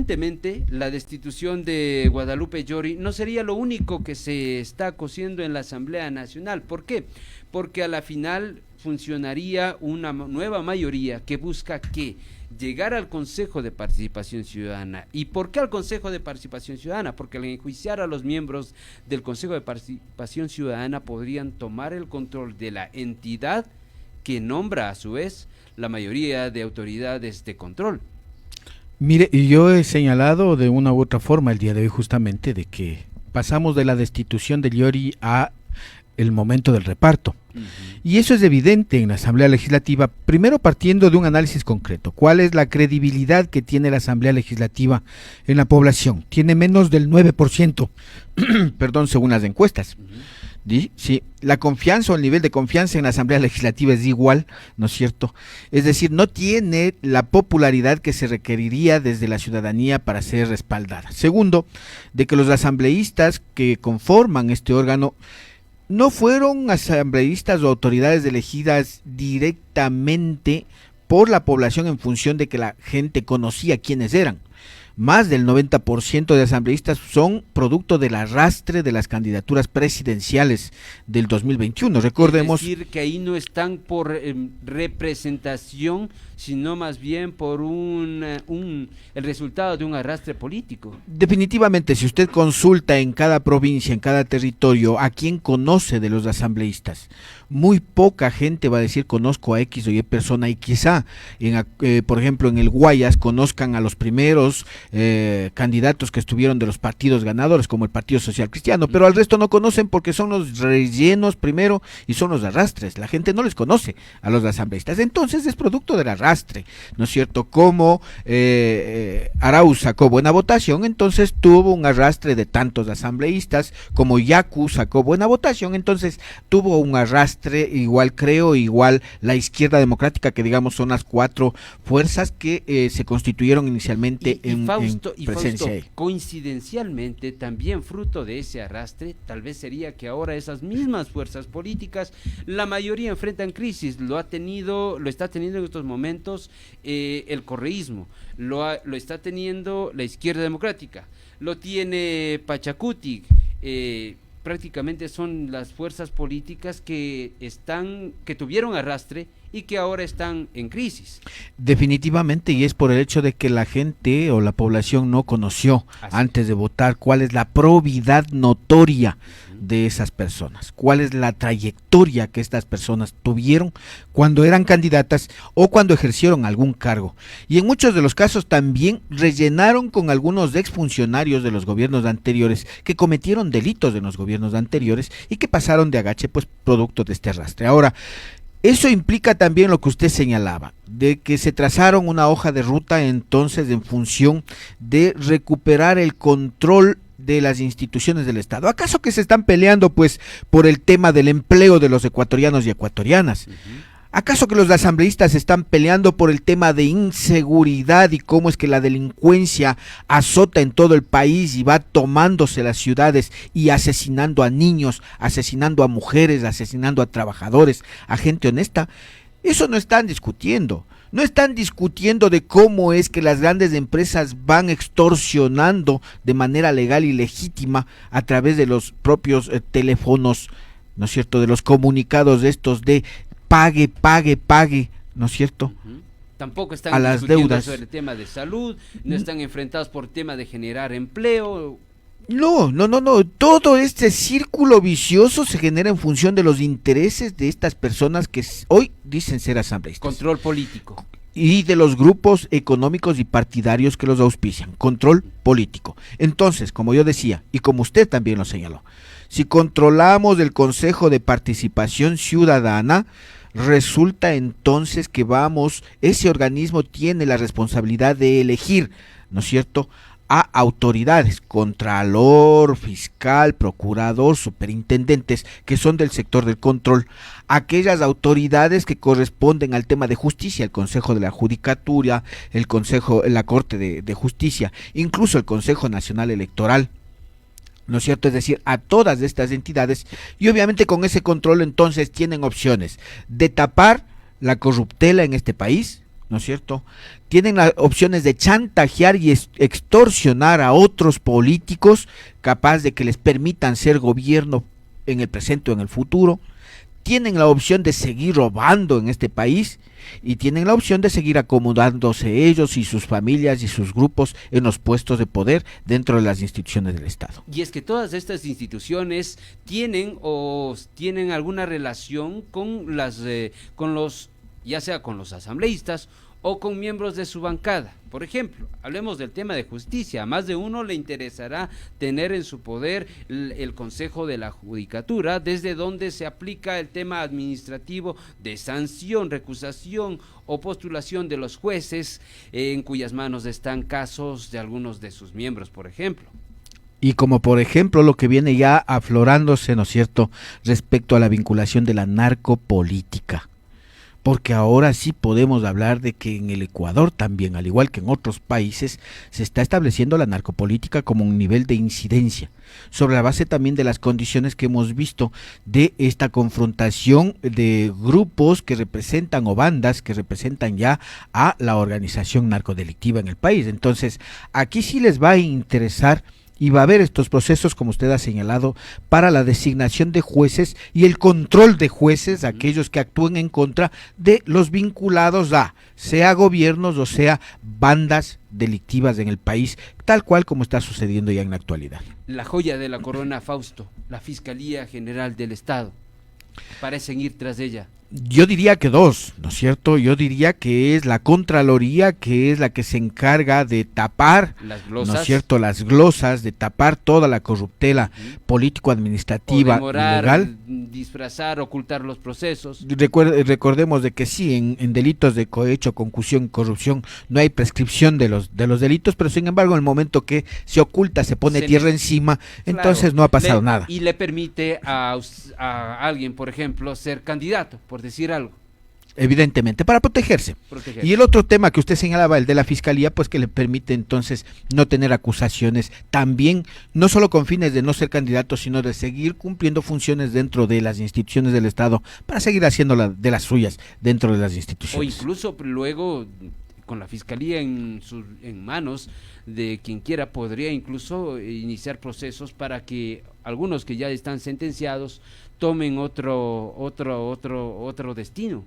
Evidentemente, la destitución de Guadalupe Llori no sería lo único que se está cociendo en la Asamblea Nacional. ¿Por qué? Porque a la final funcionaría una nueva mayoría que busca que llegar al Consejo de Participación Ciudadana. ¿Y por qué al Consejo de Participación Ciudadana? Porque al enjuiciar a los miembros del Consejo de Participación Ciudadana podrían tomar el control de la entidad que nombra a su vez la mayoría de autoridades de control. Mire, y yo he señalado de una u otra forma el día de hoy justamente de que pasamos de la destitución de Llori a el momento del reparto. Y eso es evidente en la Asamblea Legislativa, primero partiendo de un análisis concreto. ¿Cuál es la credibilidad que tiene la Asamblea Legislativa en la población? Tiene menos del 9%, perdón, según las encuestas. Sí, la confianza o el nivel de confianza en la Asamblea Legislativa es igual, ¿no es cierto? Es decir, no tiene la popularidad que se requeriría desde la ciudadanía para ser respaldada. Segundo, de que los asambleístas que conforman este órgano no fueron asambleístas o autoridades elegidas directamente por la población en función de que la gente conocía quiénes eran. Más del 90% de asambleístas son producto del arrastre de las candidaturas presidenciales del 2021. Recordemos. Es decir, que ahí no están por representación, sino más bien por el resultado de un arrastre político. Definitivamente, si usted consulta en cada provincia, en cada territorio, a quién conoce de los asambleístas, muy poca gente va a decir conozco a X o Y persona, y quizá, por ejemplo, en el Guayas conozcan a los primeros candidatos que estuvieron de los partidos ganadores, como el Partido Social Cristiano, pero al resto no conocen porque son los rellenos primero y son los arrastres. La gente no les conoce a los asambleístas, entonces es producto del arrastre, ¿no es cierto? Como Arauz sacó buena votación, entonces tuvo un arrastre de tantos asambleístas, como Yacu sacó buena votación, entonces tuvo un arrastre igual, creo, igual la izquierda democrática, que digamos son las cuatro fuerzas que se constituyeron inicialmente en presencia. Fausto, coincidencialmente, también fruto de ese arrastre, tal vez sería que ahora esas mismas fuerzas políticas, la mayoría enfrentan crisis, lo está teniendo en estos momentos el correísmo, lo está teniendo la izquierda democrática, lo tiene Pachacutic, prácticamente son las fuerzas políticas que tuvieron arrastre y que ahora están en crisis. Definitivamente, y es por el hecho de que la gente o la población no conoció antes de votar cuál es la probidad notoria de esas personas, cuál es la trayectoria que estas personas tuvieron cuando eran candidatas o cuando ejercieron algún cargo. Y en muchos de los casos también rellenaron con algunos exfuncionarios de los gobiernos anteriores que cometieron delitos en los gobiernos anteriores y que pasaron de agache, pues producto de este arrastre. Ahora, eso implica también lo que usted señalaba, de que se trazaron una hoja de ruta entonces en función de recuperar el control de las instituciones del Estado. ¿Acaso que se están peleando pues por el tema del empleo de los ecuatorianos y ecuatorianas? ¿Acaso que los asambleístas están peleando por el tema de inseguridad y cómo es que la delincuencia azota en todo el país y va tomándose las ciudades y asesinando a niños, asesinando a mujeres, asesinando a trabajadores, a gente honesta? Eso no están discutiendo. No están discutiendo de cómo es que las grandes empresas van extorsionando de manera legal y legítima a través de los propios teléfonos, ¿no es cierto?, de los comunicados estos de pague, ¿no es cierto? Tampoco están a las deudas sobre el tema de salud, no están enfrentados por el tema de generar empleo. No, todo este círculo vicioso se genera en función de los intereses de estas personas que hoy dicen ser asambleístas. Control político. Y de los grupos económicos y partidarios que los auspician, control político. Entonces, como yo decía, y como usted también lo señaló, si controlamos el Consejo de Participación Ciudadana, resulta entonces que ese organismo tiene la responsabilidad de elegir, ¿no es cierto?, a autoridades, contralor, fiscal, procurador, superintendentes, que son del sector del control, aquellas autoridades que corresponden al tema de justicia, el Consejo de la Judicatura, la Corte de Justicia, incluso el Consejo Nacional Electoral, ¿no es cierto? Es decir, a todas estas entidades, y obviamente con ese control entonces tienen opciones de tapar la corruptela en este país, ¿no es cierto? Tienen las opciones de chantajear y extorsionar a otros políticos capaz de que les permitan ser gobierno en el presente o en el futuro. Tienen la opción de seguir robando en este país y tienen la opción de seguir acomodándose ellos y sus familias y sus grupos en los puestos de poder dentro de las instituciones del Estado. Y es que todas estas instituciones tienen alguna relación con ya sea con los asambleístas o con miembros de su bancada. Por ejemplo, hablemos del tema de justicia. A más de uno le interesará tener en su poder el Consejo de la Judicatura, desde donde se aplica el tema administrativo de sanción, recusación o postulación de los jueces, en cuyas manos están casos de algunos de sus miembros, por ejemplo. Y como por ejemplo lo que viene ya aflorándose, ¿no es cierto?, respecto a la vinculación de la narcopolítica. Porque ahora sí podemos hablar de que en el Ecuador también, al igual que en otros países, se está estableciendo la narcopolítica como un nivel de incidencia, sobre la base también de las condiciones que hemos visto de esta confrontación de grupos que representan o bandas que representan ya a la organización narcodelictiva en el país. Entonces, aquí sí les va a interesar y va a haber estos procesos, como usted ha señalado, para la designación de jueces y el control de jueces, aquellos que actúen en contra de los vinculados a, sea gobiernos o sea bandas delictivas en el país, tal cual como está sucediendo ya en la actualidad. La joya de la corona, Fausto, la Fiscalía General del Estado, parecen ir tras ella. Yo diría que dos, ¿no es cierto? Yo diría que es la Contraloría, que es la que se encarga de tapar, las glosas, ¿no es cierto?, las glosas, de tapar toda la corruptela político-administrativa y legal. Disfrazar, ocultar los procesos. Recordemos de que sí, en delitos de cohecho, concusión, corrupción, no hay prescripción de los delitos, pero sin embargo, en el momento que se oculta, se pone tierra encima, entonces no ha pasado nada. Y le permite a alguien, por ejemplo, ser candidato, por decir algo. Evidentemente, para protegerse. Y el otro tema que usted señalaba, el de la fiscalía, pues que le permite entonces no tener acusaciones, también no solo con fines de no ser candidato, sino de seguir cumpliendo funciones dentro de las instituciones del Estado, para seguir haciendo de las suyas dentro de las instituciones. O incluso luego, con la fiscalía en manos de quien quiera, podría incluso iniciar procesos para que algunos que ya están sentenciados tomen otro destino.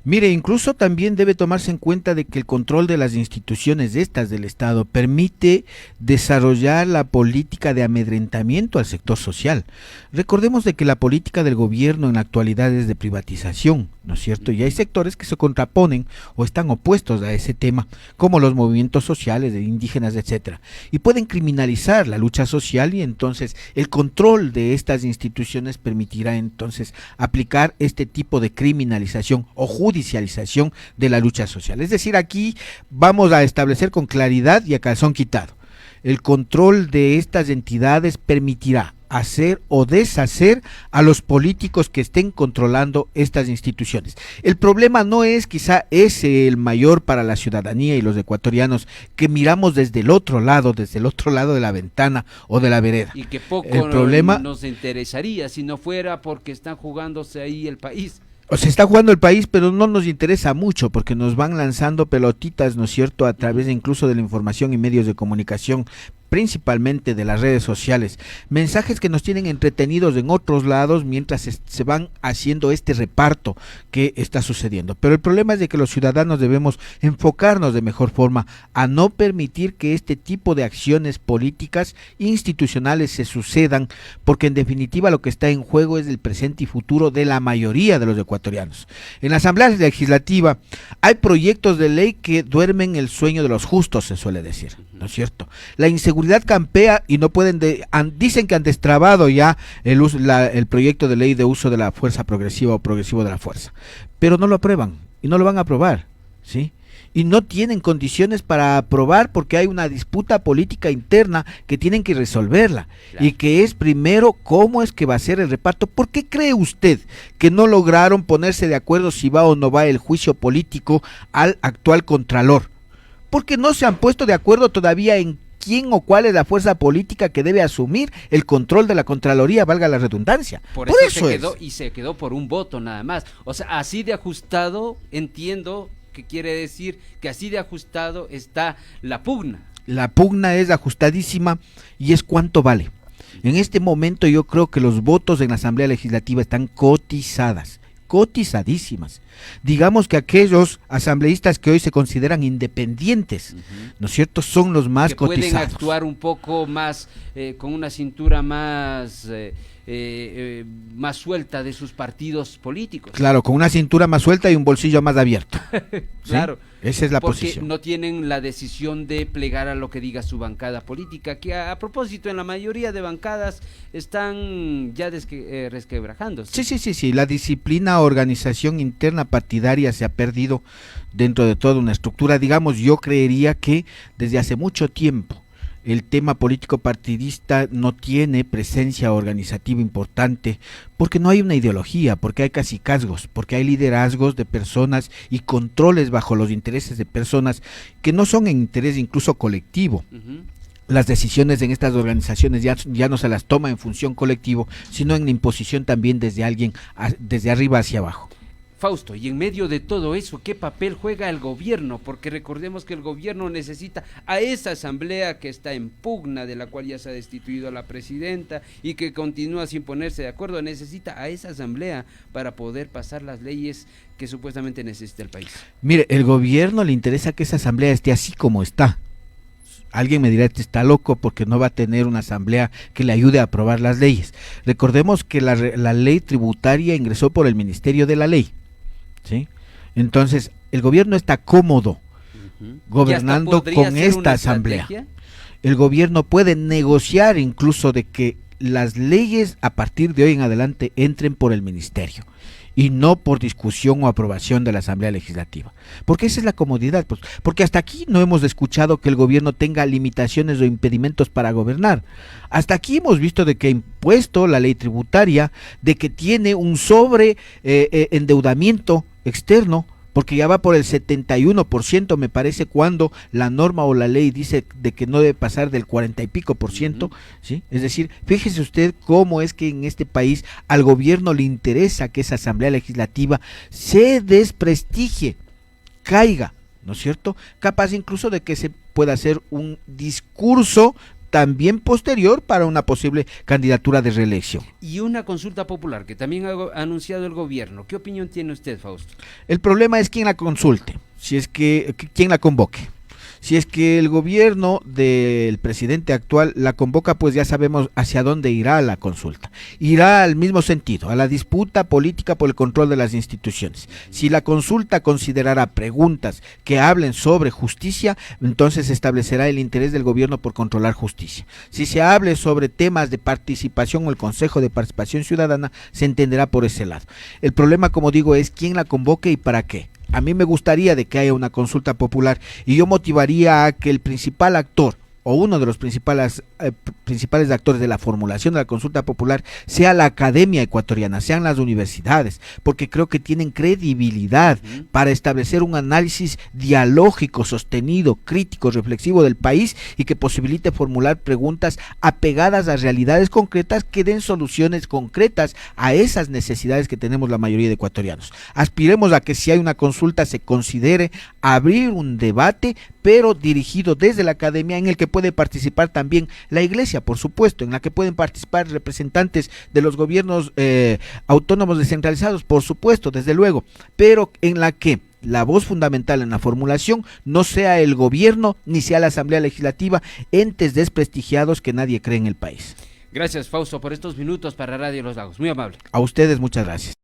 Mire, incluso también debe tomarse en cuenta de que el control de las instituciones del Estado permite desarrollar la política de amedrentamiento al sector social. Recordemos de que la política del gobierno en la actualidad es de privatización, ¿no es cierto? Y hay sectores que se contraponen o están opuestos a ese tema, como los movimientos sociales de indígenas, etcétera, y pueden criminalizar la lucha social, y entonces el control de estas instituciones permitirá entonces aplicar este tipo de criminalización o judicialización de la lucha social. Es decir, aquí vamos a establecer con claridad y a calzón quitado: el control de estas entidades permitirá hacer o deshacer a los políticos que estén controlando estas instituciones. El problema no es quizá ese el mayor para la ciudadanía y los ecuatorianos, que miramos desde el otro lado de la ventana o de la vereda. Y que poco el problema nos interesaría si no fuera porque están jugándose ahí el país. O se está jugando el país, pero no nos interesa mucho porque nos van lanzando pelotitas, ¿no es cierto?, a través incluso de la información y medios de comunicación, principalmente de las redes sociales, mensajes que nos tienen entretenidos en otros lados mientras se van haciendo este reparto que está sucediendo. Pero el problema es de que los ciudadanos debemos enfocarnos de mejor forma a no permitir que este tipo de acciones políticas institucionales se sucedan, porque en definitiva lo que está en juego es el presente y futuro de la mayoría de los ecuatorianos. En la Asamblea Legislativa hay proyectos de ley que duermen el sueño de los justos, se suele decir, ¿no es cierto? La inseguridad campea y no pueden, dicen que han destrabado ya el proyecto de ley de uso de la fuerza progresiva o progresivo de la fuerza, pero no lo aprueban y no lo van a aprobar, ¿sí? Y no tienen condiciones para aprobar porque hay una disputa política interna que tienen que resolverla, claro. Y que es primero cómo es que va a ser el reparto. ¿Por qué cree usted que no lograron ponerse de acuerdo si va o no va el juicio político al actual contralor? Porque no se han puesto de acuerdo todavía en quién o cuál es la fuerza política que debe asumir el control de la Contraloría, valga la redundancia. Por eso se quedó, y se quedó por un voto nada más. O sea, así de ajustado entiendo que quiere decir que así de ajustado está la pugna. La pugna es ajustadísima y es cuánto vale. En este momento yo creo que los votos en la Asamblea Legislativa están cotizadísimas. Digamos que aquellos asambleístas que hoy se consideran independientes, ¿no es cierto?, son los más que pueden cotizados. actuar un poco más, con una cintura más más suelta de sus partidos políticos. Claro, con una cintura más suelta y un bolsillo más abierto. Claro. ¿Sí? Esa es la porque posición. No tienen la decisión de plegar a lo que diga su bancada política, que a propósito en la mayoría de bancadas están ya resquebrajándose. Sí. La disciplina, organización interna partidaria se ha perdido dentro de toda una estructura. Digamos, yo creería que desde hace mucho tiempo el tema político partidista no tiene presencia organizativa importante, porque no hay una ideología, porque hay cacicazgos, porque hay liderazgos de personas y controles bajo los intereses de personas que no son en interés incluso colectivo. Las decisiones en estas organizaciones ya no se las toma en función colectivo, sino en la imposición también desde alguien, desde arriba hacia abajo. Fausto, y en medio de todo eso, ¿qué papel juega el gobierno? Porque recordemos que el gobierno necesita a esa asamblea que está en pugna, de la cual ya se ha destituido a la presidenta y que continúa sin ponerse de acuerdo, necesita a esa asamblea para poder pasar las leyes que supuestamente necesita el país. Mire, el gobierno le interesa que esa asamblea esté así como está. Alguien me dirá, este está loco porque no va a tener una asamblea que le ayude a aprobar las leyes. Recordemos que la ley tributaria ingresó por el Ministerio de la Ley. ¿Sí? Entonces, el gobierno está cómodo gobernando con esta asamblea. ¿Estrategia? El gobierno puede negociar incluso de que las leyes a partir de hoy en adelante entren por el ministerio y no por discusión o aprobación de la Asamblea Legislativa. Porque esa es la comodidad, pues, porque hasta aquí no hemos escuchado que el gobierno tenga limitaciones o impedimentos para gobernar. Hasta aquí hemos visto de que ha impuesto la ley tributaria, de que tiene un endeudamiento externo, porque ya va por el 71%, me parece, cuando la norma o la ley dice de que no debe pasar del 40 y pico por ciento, ¿sí? Es decir, fíjese usted cómo es que en este país al gobierno le interesa que esa Asamblea Legislativa se desprestigie, caiga, ¿no es cierto? Capaz incluso de que se pueda hacer un discurso también posterior para una posible candidatura de reelección. Y una consulta popular que también ha anunciado el gobierno. ¿Qué opinión tiene usted, Fausto? El problema es quién la consulte, si es que quién la convoque. Si es que el gobierno del presidente actual la convoca, pues ya sabemos hacia dónde irá la consulta. Irá al mismo sentido, a la disputa política por el control de las instituciones. Si la consulta considerará preguntas que hablen sobre justicia, entonces establecerá el interés del gobierno por controlar justicia. Si se hable sobre temas de participación o el Consejo de Participación Ciudadana, se entenderá por ese lado. El problema, como digo, es quién la convoque y para qué. A mí me gustaría de que haya una consulta popular y yo motivaría a que el principal actor o uno de los principales actores de la formulación de la consulta popular sea la academia ecuatoriana, sean las universidades, porque creo que tienen credibilidad para establecer un análisis dialógico, sostenido, crítico, reflexivo del país y que posibilite formular preguntas apegadas a realidades concretas que den soluciones concretas a esas necesidades que tenemos la mayoría de ecuatorianos. Aspiremos a que si hay una consulta se considere abrir un debate, pero dirigido desde la academia, en el que puede participar también la iglesia, por supuesto, en la que pueden participar representantes de los gobiernos autónomos descentralizados, por supuesto, desde luego, pero en la que la voz fundamental en la formulación no sea el gobierno ni sea la Asamblea Legislativa, entes desprestigiados que nadie cree en el país. Gracias, Fausto, por estos minutos para Radio Los Lagos. Muy amable. A ustedes muchas gracias.